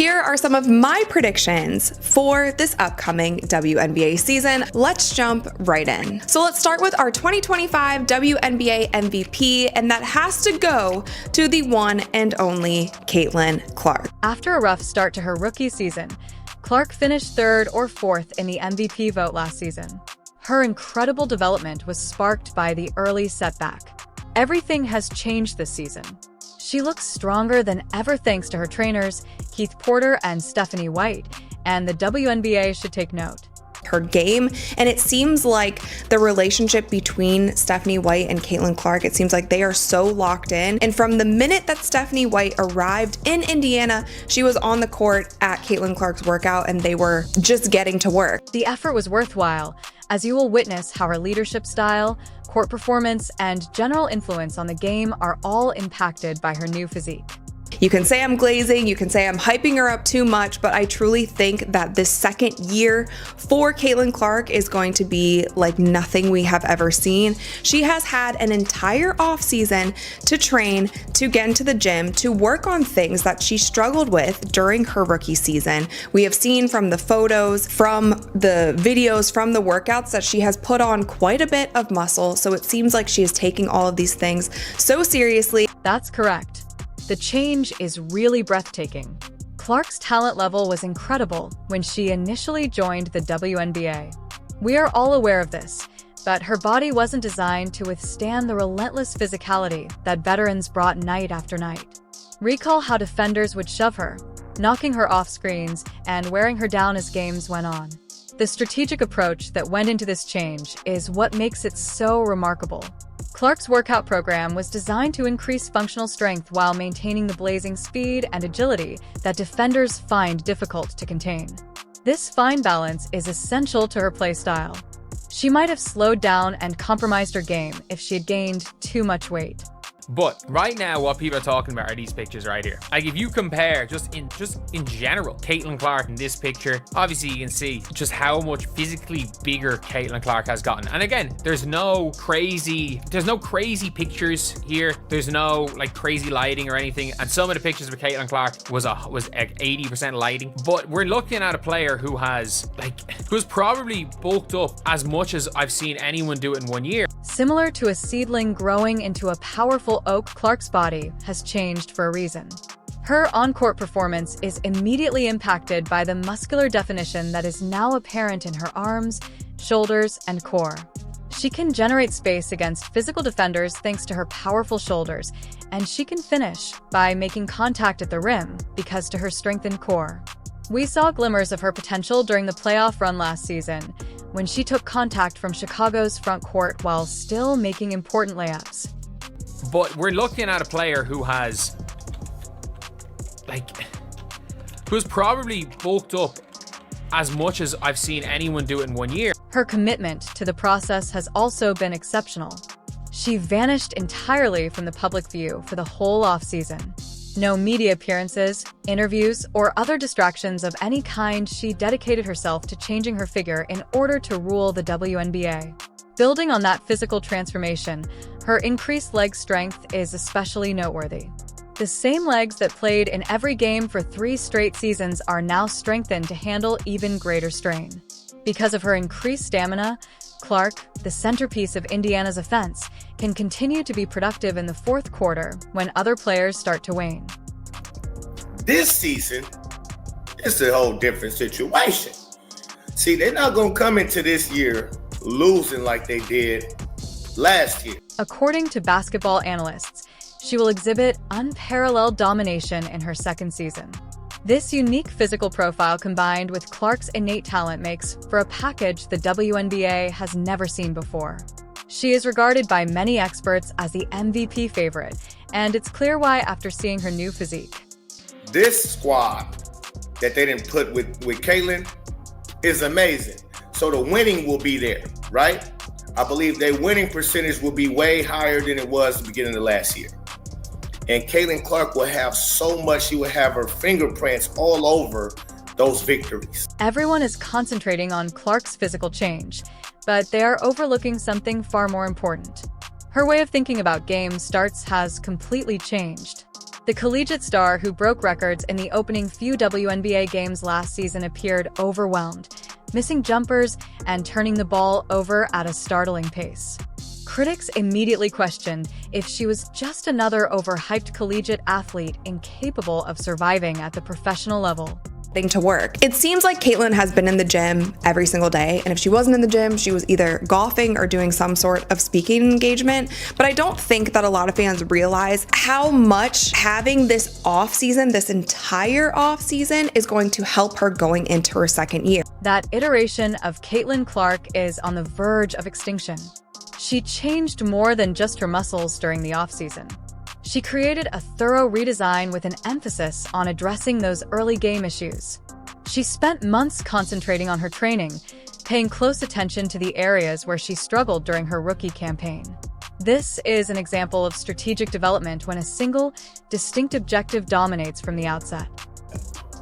Here are some of my predictions for this upcoming WNBA season. Let's jump right in. So let's start with our 2025 WNBA MVP, and that has to go to the one and only Caitlin Clark. After a rough start to her rookie season, Clark finished third or fourth in the MVP vote last season. Her incredible development was sparked by the early setback. Everything has changed this season. She looks stronger than ever thanks to her trainers, Keith Porter and Stephanie White, and the WNBA should take note. Her game, and it seems like the relationship between Stephanie White and Caitlin Clark, it seems like they are so locked in. And from the minute that Stephanie White arrived in Indiana, she was on the court at Caitlin Clark's workout and they were just getting to work. The effort was worthwhile, as you will witness how her leadership style, court performance, and general influence on the game are all impacted by her new physique. You can say I'm glazing, you can say I'm hyping her up too much, but I truly think that this second year for Caitlin Clark is going to be like nothing we have ever seen. She has had an entire offseason to train, to get into the gym, to work on things that she struggled with during her rookie season. We have seen from the photos, from the videos, from the workouts that she has put on quite a bit of muscle, so it seems like she is taking all of these things so seriously. That's correct. The change is really breathtaking. Clark's talent level was incredible when she initially joined the WNBA. We are all aware of this, but her body wasn't designed to withstand the relentless physicality that veterans brought night after night. Recall how defenders would shove her, knocking her off screens and wearing her down as games went on. The strategic approach that went into this change is what makes it so remarkable. Clark's workout program was designed to increase functional strength while maintaining the blazing speed and agility that defenders find difficult to contain. This fine balance is essential to her play style. She might have slowed down and compromised her game if she had gained too much weight. But right now, what people are talking about are these pictures right here. Like if you compare just in general, Caitlin Clark in this picture, obviously you can see just how much physically bigger Caitlin Clark has gotten. And again, there's no crazy pictures here. There's no like crazy lighting or anything. And some of the pictures with Caitlin Clark was 80% lighting. But we're looking at a player who's probably bulked up as much as I've seen anyone do it in 1 year. Similar to a seedling growing into a powerful oak, Clark's body has changed for a reason. Her on-court performance is immediately impacted by the muscular definition that is now apparent in her arms, shoulders, and core. She can generate space against physical defenders thanks to her powerful shoulders, and she can finish by making contact at the rim because to her strengthened core. We saw glimmers of her potential during the playoff run last season, when she took contact from Chicago's front court while still making important layups. But we're looking at a player who's probably bulked up as much as I've seen anyone do it in 1 year. Her commitment to the process has also been exceptional. She vanished entirely from the public view for the whole offseason. No media appearances, interviews, or other distractions of any kind. She dedicated herself to changing her figure in order to rule the WNBA. Building on that physical transformation, her increased leg strength is especially noteworthy. The same legs that played in every game for 3 straight seasons are now strengthened to handle even greater strain. Because of her increased stamina, Clark, the centerpiece of Indiana's offense, can continue to be productive in the fourth quarter when other players start to wane. This season, it's a whole different situation. See, they're not going to come into this year losing like they did last year. According to basketball analysts, she will exhibit unparalleled domination in her second season. This unique physical profile combined with Clark's innate talent makes for a package the WNBA has never seen before. She is regarded by many experts as the MVP favorite, and it's clear why after seeing her new physique. This squad that they didn't put with Caitlin is amazing. So the winning will be there, right? I believe their winning percentage will be way higher than it was at the beginning of last year. And Caitlin Clark will have so much, she will have her fingerprints all over those victories. Everyone is concentrating on Clark's physical change, but they are overlooking something far more important. Her way of thinking about game starts has completely changed. The collegiate star who broke records in the opening few WNBA games last season appeared overwhelmed, missing jumpers and turning the ball over at a startling pace. Critics immediately questioned if she was just another overhyped collegiate athlete incapable of surviving at the professional level. To work. It seems like Caitlin has been in the gym every single day, and if she wasn't in the gym, she was either golfing or doing some sort of speaking engagement. But I don't think that a lot of fans realize how much having this off season, this entire off season, is going to help her going into her second year. That iteration of Caitlin Clark is on the verge of extinction. She changed more than just her muscles during the offseason. She created a thorough redesign with an emphasis on addressing those early game issues. She spent months concentrating on her training, paying close attention to the areas where she struggled during her rookie campaign. This is an example of strategic development when a single, distinct objective dominates from the outset.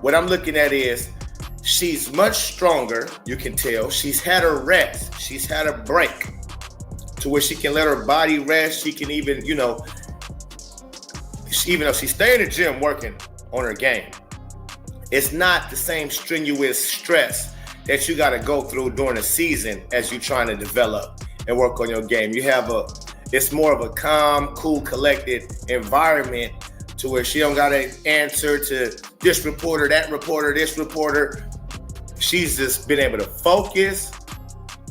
What I'm looking at is she's much stronger, you can tell. She's had her rest. She's had a break to where she can let her body rest. She can even, even though she's staying in the gym working on her game, it's not the same strenuous stress that you got to go through during the season as you're trying to develop and work on your game. It's more of a calm, cool, collected environment to where she don't got to answer to this reporter, that reporter, this reporter. She's just been able to focus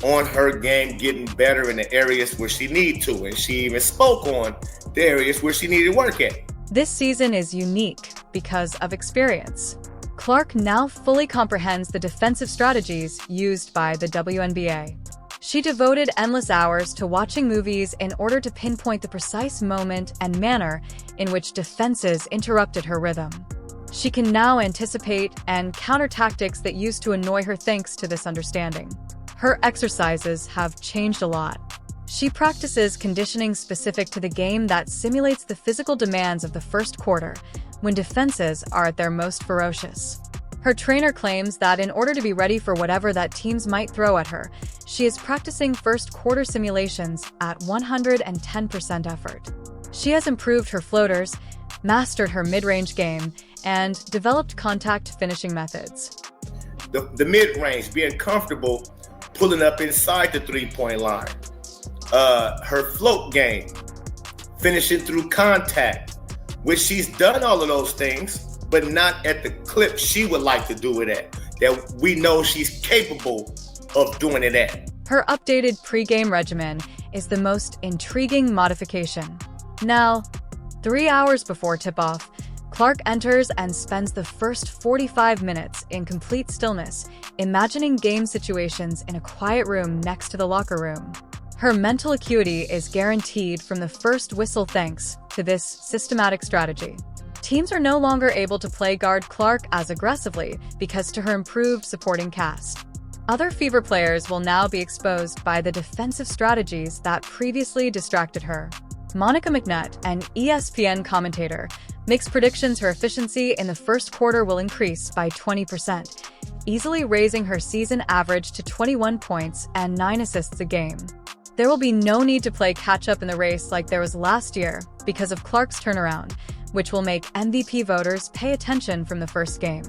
on her game, getting better in the areas where she need to. And she even spoke on the areas where she needed work at. This season is unique because of experience. Clark now fully comprehends the defensive strategies used by the WNBA. She devoted endless hours to watching movies in order to pinpoint the precise moment and manner in which defenses interrupted her rhythm. She can now anticipate and counter tactics that used to annoy her thanks to this understanding. Her exercises have changed a lot. She practices conditioning specific to the game that simulates the physical demands of the first quarter, when defenses are at their most ferocious. Her trainer claims that in order to be ready for whatever that teams might throw at her, she is practicing first quarter simulations at 110% effort. She has improved her floaters, mastered her mid-range game, and developed contact finishing methods. The mid-range, being comfortable pulling up inside the three-point line. Her float game, finishing through contact, which she's done all of those things, but not at the clip she would like to do it at, that we know she's capable of doing it at. Her updated pre-game regimen is the most intriguing modification. Now, 3 hours before tip-off, Clark enters and spends the first 45 minutes in complete stillness, imagining game situations in a quiet room next to the locker room. Her mental acuity is guaranteed from the first whistle thanks to this systematic strategy. Teams are no longer able to play guard Clark as aggressively because to her improved supporting cast. Other Fever players will now be exposed by the defensive strategies that previously distracted her. Monica McNutt, an ESPN commentator, makes predictions her efficiency in the first quarter will increase by 20%, easily raising her season average to 21 points and 9 assists a game. There will be no need to play catch-up in the race like there was last year because of Clark's turnaround, which will make MVP voters pay attention from the first game.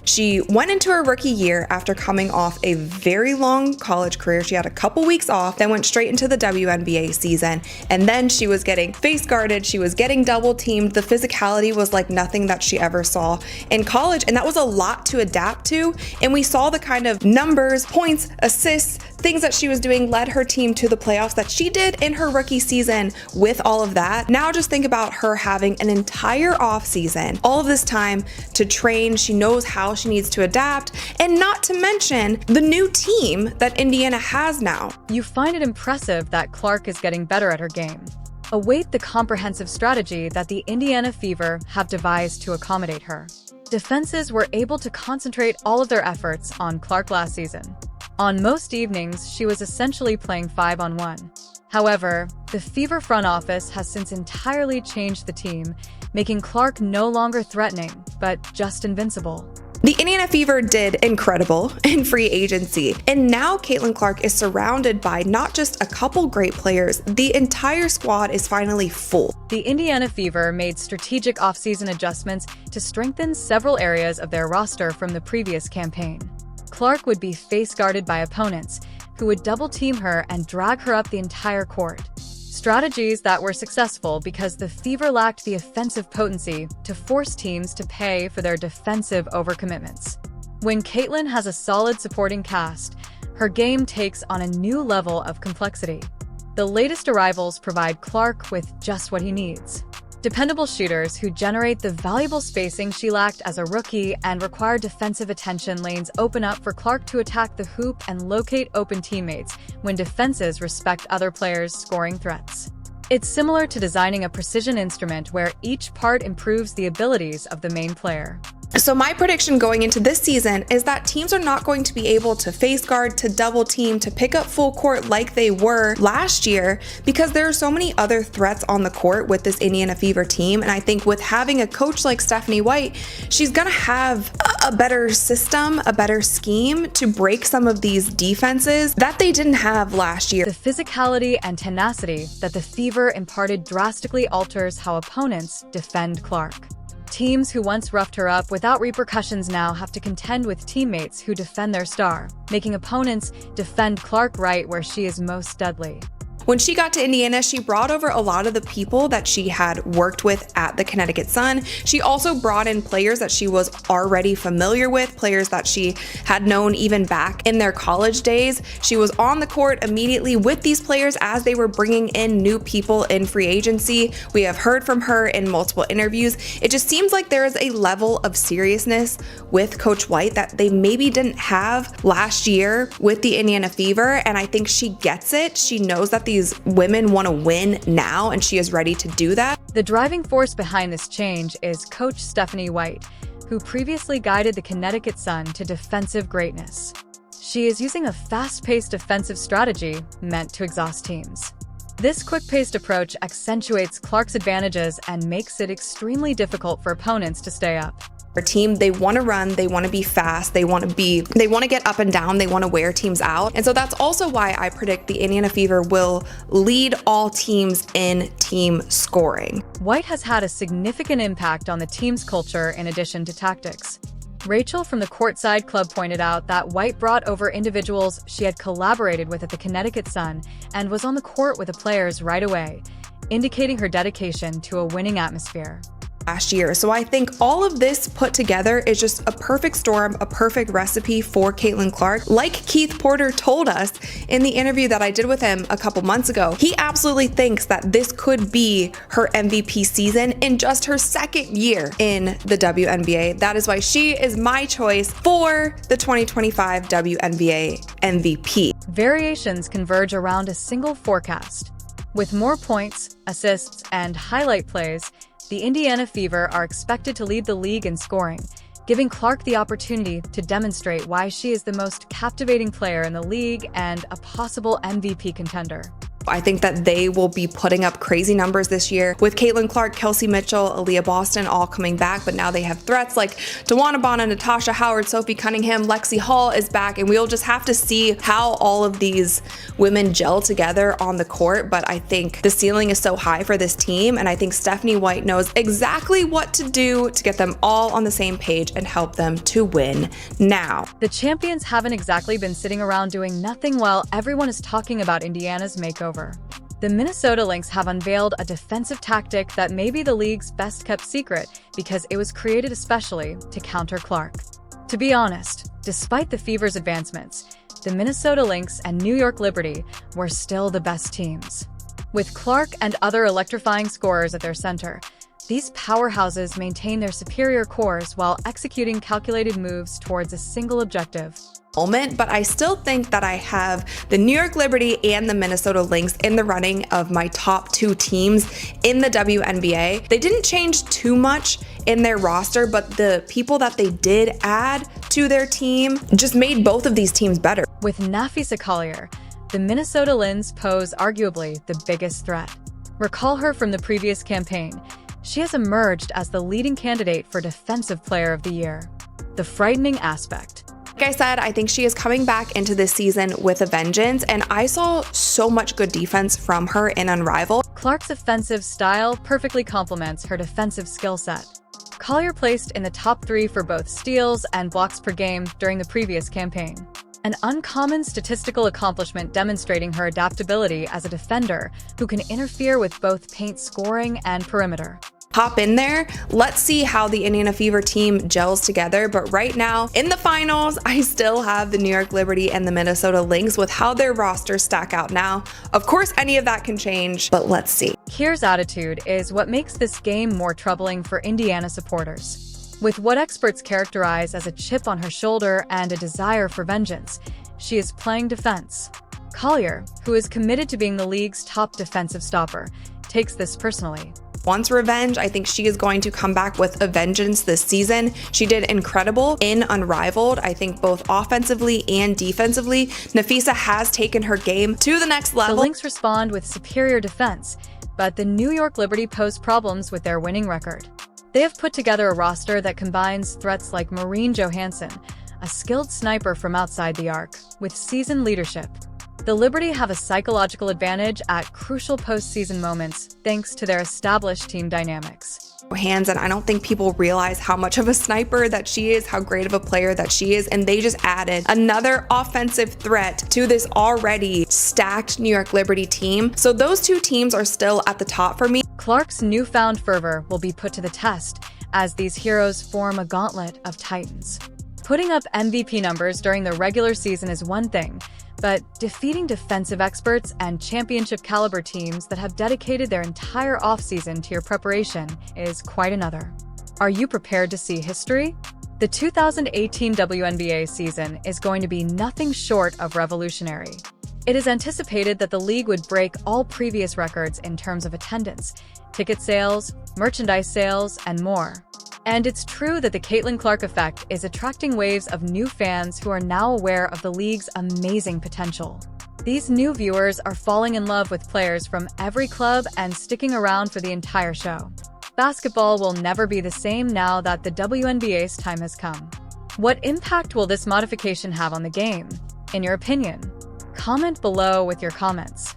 She went into her rookie year after coming off a very long college career. She had a couple weeks off, then went straight into the WNBA season. And then she was getting face guarded. She was getting double teamed. The physicality was like nothing that she ever saw in college. And that was a lot to adapt to. And we saw the kind of numbers, points, assists, things that she was doing led her team to the playoffs that she did in her rookie season with all of that. Now just think about her having an entire off season, all of this time to train. She knows how she needs to adapt, and not to mention the new team that Indiana has now. You find it impressive that Clark is getting better at her game. Await the comprehensive strategy that the Indiana Fever have devised to accommodate her. Defenses were able to concentrate all of their efforts on Clark last season. On most evenings, she was essentially playing 5-on-1. However, the Fever front office has since entirely changed the team, making Clark no longer threatening, but just invincible. The Indiana Fever did incredible in free agency, and now Caitlin Clark is surrounded by not just a couple great players, the entire squad is finally full. The Indiana Fever made strategic offseason adjustments to strengthen several areas of their roster from the previous campaign. Clark would be face-guarded by opponents, who would double-team her and drag her up the entire court. Strategies that were successful because the Fever lacked the offensive potency to force teams to pay for their defensive overcommitments. When Caitlin has a solid supporting cast, her game takes on a new level of complexity. The latest arrivals provide Clark with just what he needs. Dependable shooters who generate the valuable spacing she lacked as a rookie and require defensive attention lanes open up for Clark to attack the hoop and locate open teammates when defenses respect other players' scoring threats. It's similar to designing a precision instrument where each part improves the abilities of the main player. So my prediction going into this season is that teams are not going to be able to face guard, to double team, to pick up full court like they were last year because there are so many other threats on the court with this Indiana Fever team. And I think with having a coach like Stephanie White, she's going to have a better system, a better scheme to break some of these defenses that they didn't have last year. The physicality and tenacity that the Fever imparted drastically alters how opponents defend Clark. Teams who once roughed her up without repercussions now have to contend with teammates who defend their star, making opponents defend Clark right where she is most deadly. When she got to Indiana, she brought over a lot of the people that she had worked with at the Connecticut Sun. She also brought in players that she was already familiar with, players that she had known even back in their college days. She was on the court immediately with these players as they were bringing in new people in free agency. We have heard from her in multiple interviews. It just seems like there is a level of seriousness with Coach White that they maybe didn't have last year with the Indiana Fever, and I think she gets it. She knows that these women want to win now, and she is ready to do that. The driving force behind this change is Coach Stephanie White, who previously guided the Connecticut Sun to defensive greatness. She is using a fast-paced defensive strategy meant to exhaust teams. This quick-paced approach accentuates Clark's advantages and makes it extremely difficult for opponents to stay up. Our team, they want to run, they want to be fast, they want to get up and down, they want to wear teams out. And so that's also why I predict the Indiana Fever will lead all teams in team scoring. White has had a significant impact on the team's culture in addition to tactics. Rachel from the Courtside Club pointed out that White brought over individuals she had collaborated with at the Connecticut Sun and was on the court with the players right away, indicating her dedication to a winning atmosphere. Last year. So I think all of this put together is just a perfect storm, a perfect recipe for Caitlin Clark. Like Keith Porter told us in the interview that I did with him a couple months ago, he absolutely thinks that this could be her MVP season in just her second year in the WNBA. That is why she is my choice for the 2025 WNBA MVP. Variations converge around a single forecast. With more points, assists, and highlight plays, the Indiana Fever are expected to lead the league in scoring, giving Clark the opportunity to demonstrate why she is the most captivating player in the league and a possible MVP contender. I think that they will be putting up crazy numbers this year with Caitlin Clark, Kelsey Mitchell, Aaliyah Boston all coming back, but now they have threats like DeWanna Bonner, Natasha Howard, Sophie Cunningham, Lexi Hall is back, and we'll just have to see how all of these women gel together on the court. But I think the ceiling is so high for this team, and I think Stephanie White knows exactly what to do to get them all on the same page and help them to win now. The champions haven't exactly been sitting around doing nothing while everyone is talking about Indiana's makeover. The Minnesota Lynx have unveiled a defensive tactic that may be the league's best-kept secret because it was created especially to counter Clark. To be honest, despite the Fever's advancements, the Minnesota Lynx and New York Liberty were still the best teams. With Clark and other electrifying scorers at their center, these powerhouses maintain their superior cores while executing calculated moves towards a single objective. But I still think that I have the New York Liberty and the Minnesota Lynx in the running of my top two teams in the WNBA. They didn't change too much in their roster, but the people that they did add to their team just made both of these teams better. With Nafisa Collier, the Minnesota Lynx pose arguably the biggest threat. Recall her from the previous campaign. She has emerged as the leading candidate for Defensive Player of the Year. the frightening aspect. Like I said, I think she is coming back into this season with a vengeance, and I saw so much good defense from her in Unrivaled. Clark's offensive style perfectly complements her defensive skill set. Collier placed in the top 3 for both steals and blocks per game during the previous campaign. An uncommon statistical accomplishment demonstrating her adaptability as a defender who can interfere with both paint scoring and perimeter. Hop in there. Let's see how the Indiana Fever team gels together. But right now, in the finals, I still have the New York Liberty and the Minnesota Lynx with how their rosters stack out now. Of course, any of that can change, but let's see. Kier's attitude is what makes this game more troubling for Indiana supporters. With what experts characterize as a chip on her shoulder and a desire for vengeance, she is playing defense. Collier, who is committed to being the league's top defensive stopper, takes this personally. Wants revenge. I think she is going to come back with a vengeance this season. She did incredible in Unrivaled. I think both offensively and defensively, Nafisa has taken her game to the next level. The Lynx respond with superior defense, but the New York Liberty pose problems with their winning record. They have put together a roster that combines threats like Maureen Johansson, a skilled sniper from outside the arc, with seasoned leadership. The Liberty have a psychological advantage at crucial postseason moments thanks to their established team dynamics. Hands, and I don't think people realize how much of a sniper that she is, how great of a player that she is, and they just added another offensive threat to this already stacked New York Liberty team. So those two teams are still at the top for me. Clark's newfound fervor will be put to the test as these heroes form a gauntlet of titans. Putting up MVP numbers during the regular season is one thing, but defeating defensive experts and championship caliber teams that have dedicated their entire offseason to your preparation is quite another. Are you prepared to see history? The 2018 WNBA season is going to be nothing short of revolutionary. It is anticipated that the league would break all previous records in terms of attendance, ticket sales, merchandise sales, and more. And it's true that the Caitlin Clark effect is attracting waves of new fans who are now aware of the league's amazing potential. These new viewers are falling in love with players from every club and sticking around for the entire show. Basketball will never be the same now that the WNBA's time has come. What impact will this modification have on the game? In your opinion? Comment below with your comments.